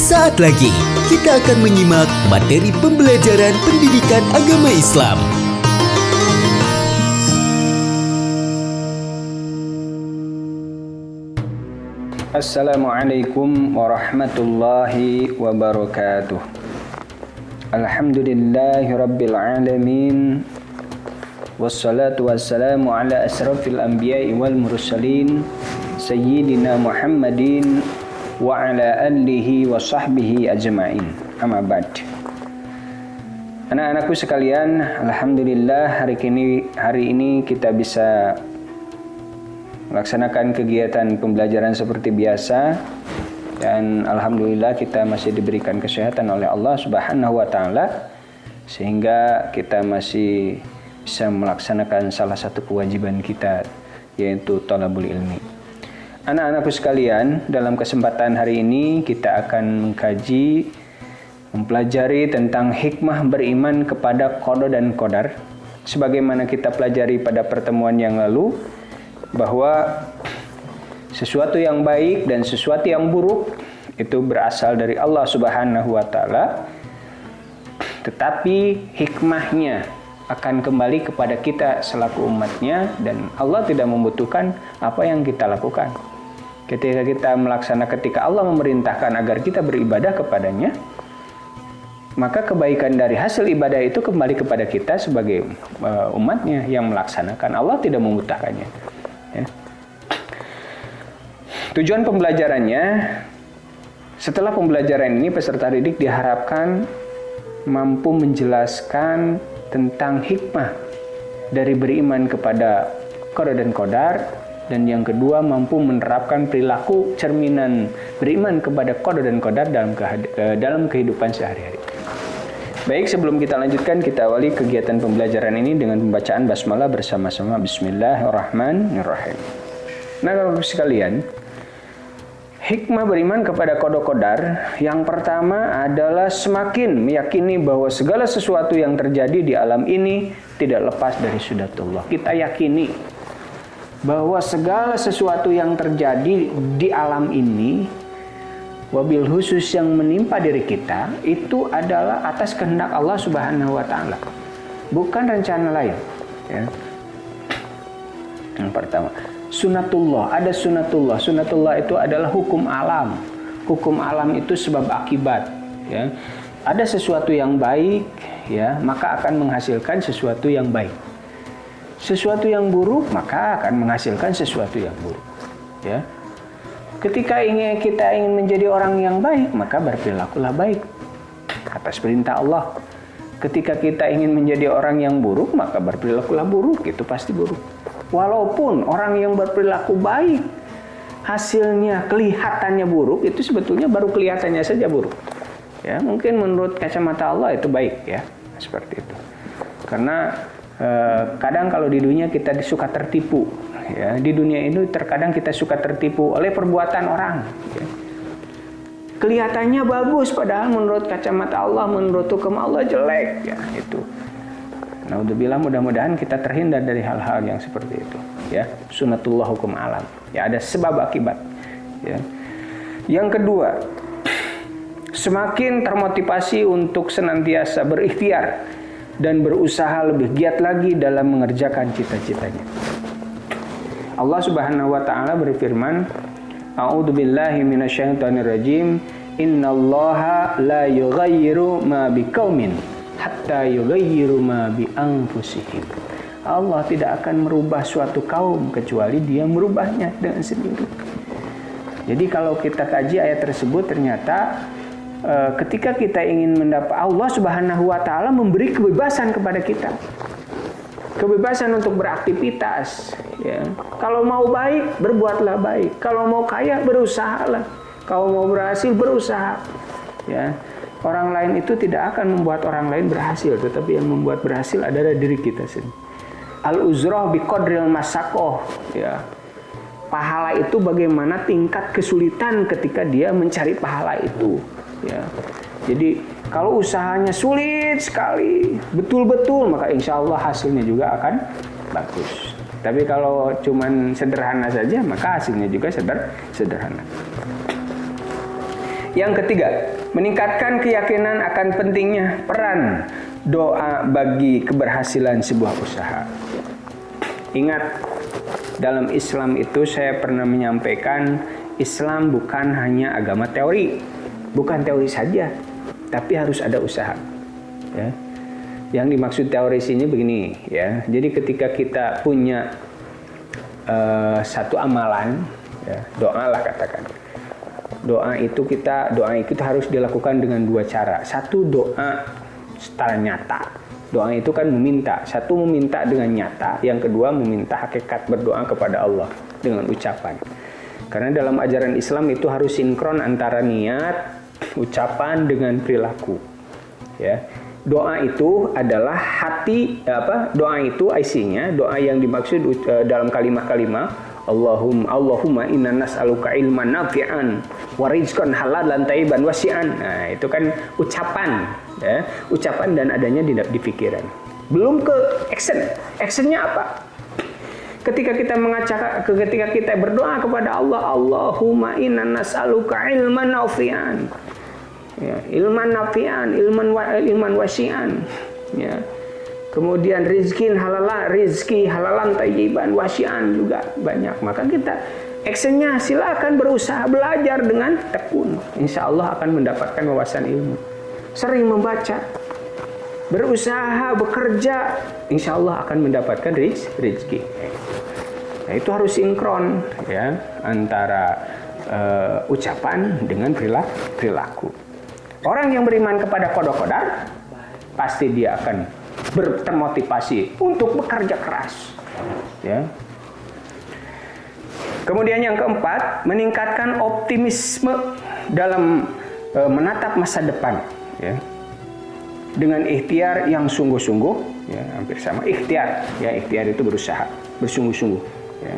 Sesaat lagi kita akan menyimak materi pembelajaran pendidikan agama Islam. Assalamualaikum warahmatullahi wabarakatuh. Alhamdulillahi rabbil alamin. Wassalatu wassalamu ala asrafil anbiya'i wal mursalin Sayyidina Muhammadin wa ala alihi wa sahbihi ajma'in. Amma ba'd. Anak-anakku sekalian, alhamdulillah hari ini kita bisa melaksanakan kegiatan pembelajaran seperti biasa, dan alhamdulillah kita masih diberikan kesehatan oleh Allah Subhanahu wa taala sehingga kita masih bisa melaksanakan salah satu kewajiban kita, yaitu thalabul ilmi. Anak-anakku sekalian, dalam kesempatan hari ini kita akan mempelajari tentang hikmah beriman kepada qada dan qadar. Sebagaimana kita pelajari pada pertemuan yang lalu, bahwa sesuatu yang baik dan sesuatu yang buruk itu berasal dari Allah Subhanahu wa taala, tetapi hikmahnya akan kembali kepada kita selaku umatnya, dan Allah tidak membutuhkan apa yang kita lakukan. Ketika Allah memerintahkan agar kita beribadah kepadanya, maka kebaikan dari hasil ibadah itu kembali kepada kita sebagai umatnya yang melaksanakan. Allah tidak membutuhkannya. Ya. Tujuan pembelajarannya, setelah pembelajaran ini peserta didik diharapkan mampu menjelaskan tentang hikmah dari beriman kepada qada dan qadar, dan yang kedua mampu menerapkan perilaku cerminan beriman kepada qada dan qadar dalam kehidupan sehari-hari. Baik, sebelum kita lanjutkan, kita awali kegiatan pembelajaran ini dengan pembacaan basmalah bersama-sama. Bismillahirrahmanirrahim. Nah, Bapak sekalian, hikmah beriman kepada qada qadar yang pertama adalah semakin meyakini bahwa segala sesuatu yang terjadi di alam ini tidak lepas dari sunatullah. Kita yakini bahwa segala sesuatu yang terjadi di alam ini, wabil khusus yang menimpa diri kita, itu adalah atas kehendak Allah Subhanahu wa taala, bukan rencana lain. Ya. Yang pertama, sunatullah. Ada sunatullah. Sunatullah itu adalah hukum alam. Hukum alam itu sebab akibat. Ya. Ada sesuatu yang baik, ya, maka akan menghasilkan sesuatu yang baik. Sesuatu yang buruk, maka akan menghasilkan sesuatu yang buruk. Ya. Ketika kita ingin menjadi orang yang baik, maka berperilakulah baik atas perintah Allah. Ketika kita ingin menjadi orang yang buruk, maka berperilakulah buruk, itu pasti buruk. Walaupun orang yang berperilaku baik hasilnya kelihatannya buruk, itu sebetulnya baru kelihatannya saja buruk. Ya, mungkin menurut kacamata Allah itu baik, ya, seperti itu. Karena kadang kalau di dunia kita suka tertipu, ya, di dunia ini terkadang kita suka tertipu oleh perbuatan orang. Ya. Kelihatannya bagus, padahal menurut kacamata Allah, menurut hukum Allah jelek, ya, itu. Naudzubillah, mudah-mudahan kita terhindar dari hal-hal yang seperti itu. Ya, sunatullah, hukum alam. Ya, ada sebab akibat. Ya. Yang kedua, semakin termotivasi untuk senantiasa berikhtiar dan berusaha lebih giat lagi dalam mengerjakan cita-citanya. Allah Subhanahu wa taala berfirman, A'udzubillahi minasyaitonirrajim, Innallaha la yughayyiru ma biqaumin hatta yughayyiru ma bi anfusihim. Allah tidak akan merubah suatu kaum kecuali Dia merubahnya dengan sendiri. Jadi kalau kita kaji ayat tersebut, ternyata ketika kita ingin mendapat, Allah Subhanahu wa taala memberi kebebasan kepada kita. Kebebasan untuk beraktivitas, ya. Kalau mau baik, berbuatlah baik. Kalau mau kaya, berusahalah. Kalau mau berhasil, berusaha. Ya. Orang lain itu tidak akan membuat orang lain berhasil, tetapi yang membuat berhasil adalah diri kita sendiri. Al-uzrah biqadril masaqah, ya. Pahala itu bagaimana tingkat kesulitan ketika dia mencari pahala itu. Ya. Jadi kalau usahanya sulit sekali, betul-betul, maka insya Allah hasilnya juga akan bagus. Tapi kalau cuman sederhana saja, maka hasilnya juga sederhana. Yang ketiga, meningkatkan keyakinan akan pentingnya peran doa bagi keberhasilan sebuah usaha. Ingat, dalam Islam itu saya pernah menyampaikan, Islam bukan hanya agama teori, bukan teori saja, tapi harus ada usaha. Ya. Yang dimaksud teoris ini begini, ya. Jadi ketika kita punya satu amalan, ya, doa lah katakan. Doa itu harus dilakukan dengan dua cara. Satu, doa secara nyata. Doa itu kan meminta. Satu, meminta dengan nyata. Yang kedua, meminta hakikat berdoa kepada Allah dengan ucapan. Karena dalam ajaran Islam itu harus sinkron antara niat, ucapan dengan perilaku. Ya. Doa itu adalah hati, doa itu isinya, doa yang dimaksud dalam kalimat-kalimat Allahumma inna nas'aluka ilman nafi'an wa rizqan halalan thayyiban wasi'an. Nah, itu kan ucapan, ya. Ucapan dan adanya di pikiran. Belum ke action. Actionnya apa? Ketika kita berdoa kepada Allah, Allahumma inna nas'aluka ilman nafi'an. Ya, ilman nafi'an, ilman wasi'an. Ya. Kemudian rizki halalan thayyiban wasi'an juga banyak. Maka kita actionnya silakan berusaha belajar dengan tekun. Insya Allah akan mendapatkan wawasan ilmu. Sering membaca, berusaha, bekerja, insya Allah akan mendapatkan rizki. Nah, itu harus sinkron, ya, antara ucapan dengan perilaku. Orang yang beriman kepada qada qadar pasti dia akan termotivasi untuk bekerja keras, ya. Kemudian yang keempat, meningkatkan optimisme dalam menatap masa depan, ya. Dengan ikhtiar yang sungguh-sungguh, ya, hampir sama ikhtiar, ya, ikhtiar itu berusaha, bersungguh-sungguh, ya.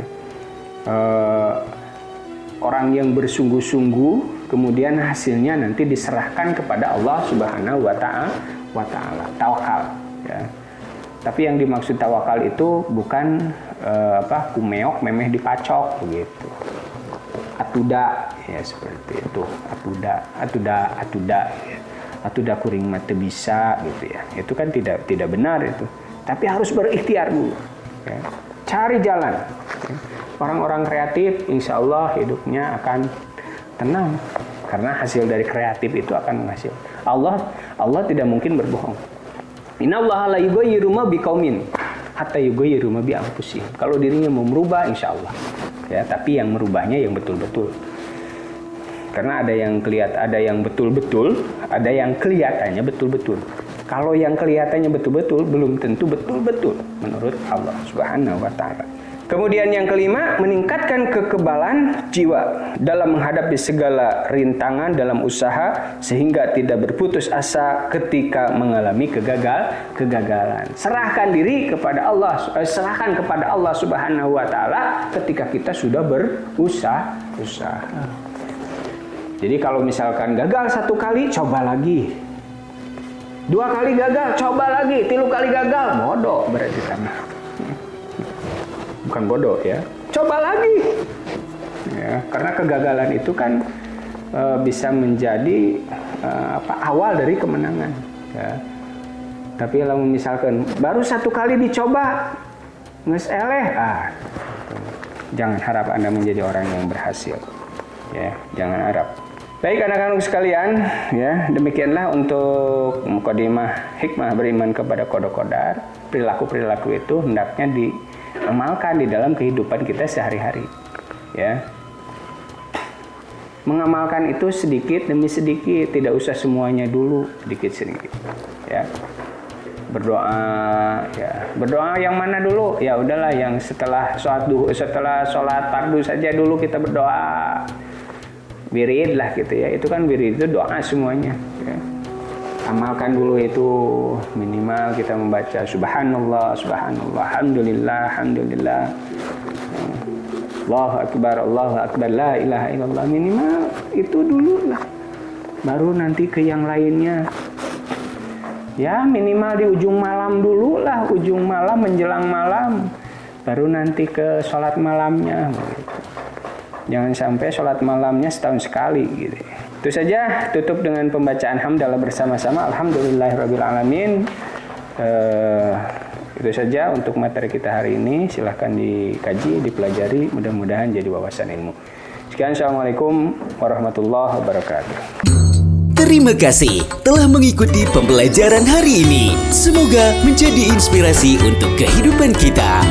Orang yang bersungguh-sungguh kemudian hasilnya nanti diserahkan kepada Allah Subhanahu wa taala. Tawakal, ya. Tapi yang dimaksud tawakal itu bukan kumeok memeh dipacok begitu. Atuda, ya, seperti itu. Atuda ya. Atuda kuring mate bisa gitu, ya. Itu kan tidak benar itu. Tapi harus berikhtiar dulu, ya. Cari jalan, ya. Orang-orang kreatif insya Allah hidupnya akan tenang karena hasil dari kreatif itu akan menghasilkan. Allah tidak mungkin berbohong. Innallaha la yughayyiru ma biqaumin hatta yughayyiru ma bi anfusihim. Kalau dirinya mau merubah insya Allah, ya, tapi yang merubahnya yang betul-betul. Karena ada yang betul-betul, ada yang kelihatannya betul-betul. Kalau yang kelihatannya betul-betul belum tentu betul-betul menurut Allah Subhanahu wa taala. Kemudian yang kelima, meningkatkan kekebalan jiwa dalam menghadapi segala rintangan dalam usaha sehingga tidak berputus asa ketika mengalami kegagalan. Serahkan diri kepada Allah, serahkan kepada Allah Subhanahu wa taala ketika kita sudah berusaha. Jadi kalau misalkan gagal satu kali, coba lagi. 2 kali gagal, coba lagi. 3 kali gagal, bodoh berarti sama. Bukan bodoh, ya, coba lagi, ya, karena kegagalan itu kan bisa menjadi awal dari kemenangan, ya. Tapi kalau misalkan baru 1 kali dicoba nges eleh, jangan harap Anda menjadi orang yang berhasil, ya, jangan harap. Baik anak-anak sekalian, ya, demikianlah untuk mukadimah hikmah beriman kepada qada qadar. Perilaku-perilaku itu hendaknya diamalkan di dalam kehidupan kita sehari-hari, ya. Mengamalkan itu sedikit demi sedikit, tidak usah semuanya dulu, sedikit-sedikit, ya. Berdoa yang mana dulu? Ya udahlah, yang setelah sholat fardu saja dulu kita berdoa. Wirid lah gitu, ya. Itu kan wirid itu doa semuanya, ya. Amalkan dulu itu, minimal kita membaca subhanallah, alhamdulillah, Allahu akbar, la ilaha illallah, minimal itu dulu lah. Baru nanti ke yang lainnya. Ya minimal di ujung malam dulu lah, ujung malam menjelang malam. Baru nanti ke sholat malamnya. Jangan sampai sholat malamnya setahun sekali gitu. Itu saja, tutup dengan pembacaan hamdalah bersama-sama. Alhamdulillahirrabbilalamin. Itu saja untuk materi kita hari ini. Silahkan dikaji, dipelajari. Mudah-mudahan jadi wawasan ilmu. Sekian, Assalamualaikum warahmatullahi wabarakatuh. Terima kasih telah mengikuti pembelajaran hari ini. Semoga menjadi inspirasi untuk kehidupan kita.